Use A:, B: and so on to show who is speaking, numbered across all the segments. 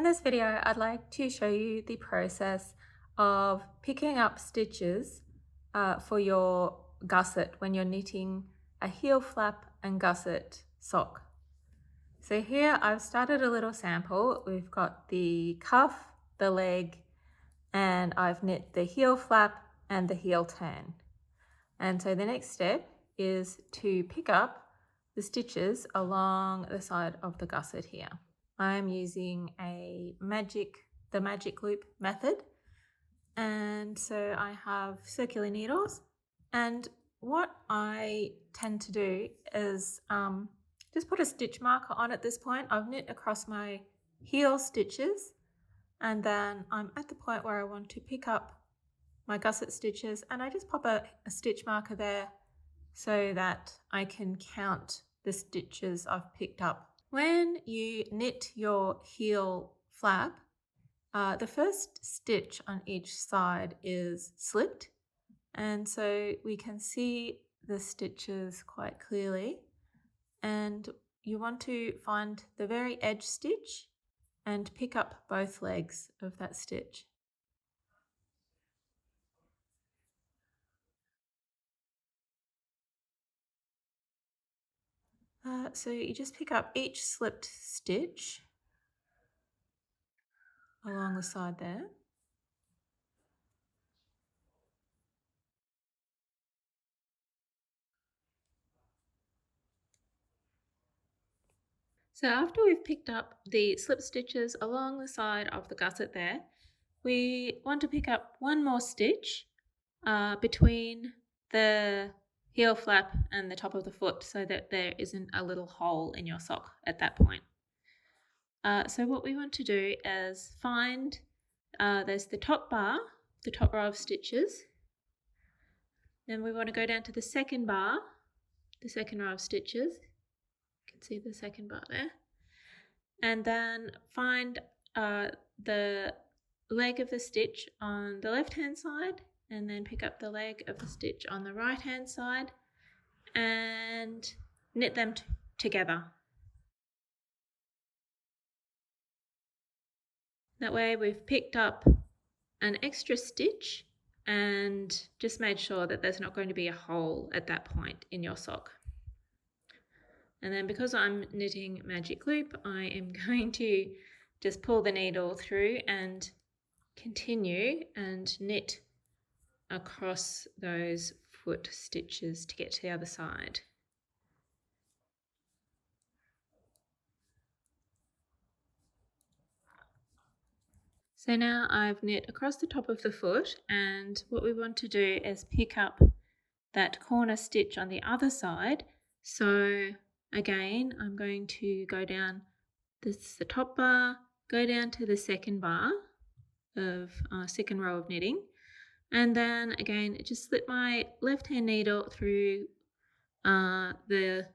A: In this video, I'd like to show you the process of picking up stitches for your gusset when you're knitting a heel flap and gusset sock. So here I've started a little sample. We've got the cuff, the leg, and I've knit the heel flap and the heel turn. And so the next step is to pick up the stitches along the side of the gusset here. I'm using the magic loop method, and so I have circular needles, and what I tend to do is just put a stitch marker on at this point. I've knit across my heel stitches, and then I'm at the point where I want to pick up my gusset stitches, and I just pop a stitch marker there so that I can count the stitches I've picked up. When you knit your heel flap, the first stitch on each side is slipped, and so we can see the stitches quite clearly, and you want to find the very edge stitch and pick up both legs of that stitch. So you just pick up each slipped stitch along the side there. So after we've picked up the slip stitches along the side of the gusset there, we want to pick up one more stitch between the heel flap and the top of the foot so that there isn't a little hole in your sock at that point. So what we want to do is find, there's the top bar, the top row of stitches. Then we want to go down to the second bar, the second row of stitches. You can see the second bar there. And then find the leg of the stitch on the left hand side, and then pick up the leg of the stitch on the right hand side and knit them together. That way we've picked up an extra stitch and just made sure that there's not going to be a hole at that point in your sock. And then because I'm knitting magic loop, I am going to just pull the needle through and continue and knit across those foot stitches to get to the other side. So now I've knit across the top of the foot, and what we want to do is pick up that corner stitch on the other side. So again, I'm going to go down, this is the top bar, go down to the second bar of second row of knitting, and then again just slip my left hand needle through the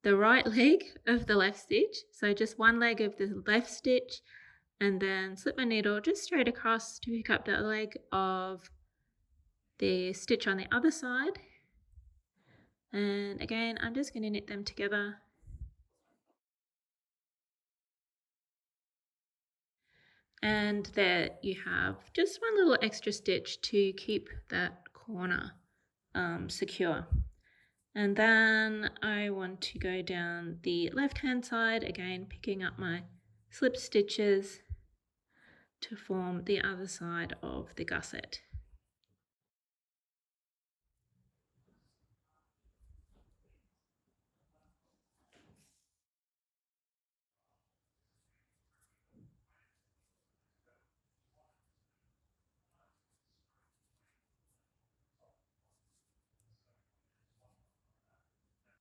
A: right leg of the left stitch, so just one leg of the left stitch, and then slip my needle just straight across to pick up the leg of the stitch on the other side. And again, I'm just going to knit them together. And there you have just one little extra stitch to keep that corner secure. And then I want to go down the left hand side, again picking up my slip stitches to form the other side of the gusset.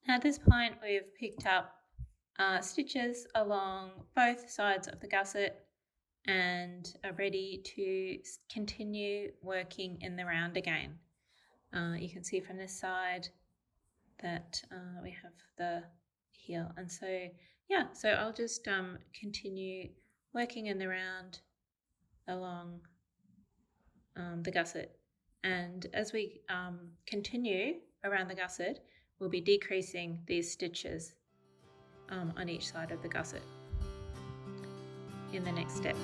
A: At this point, we've picked up stitches along both sides of the gusset and are ready to continue working in the round again. You can see from this side that we have the heel, and so yeah, so I'll just continue working in the round along the gusset, and as we continue around the gusset, we'll be decreasing these stitches on each side of the gusset. in the next step.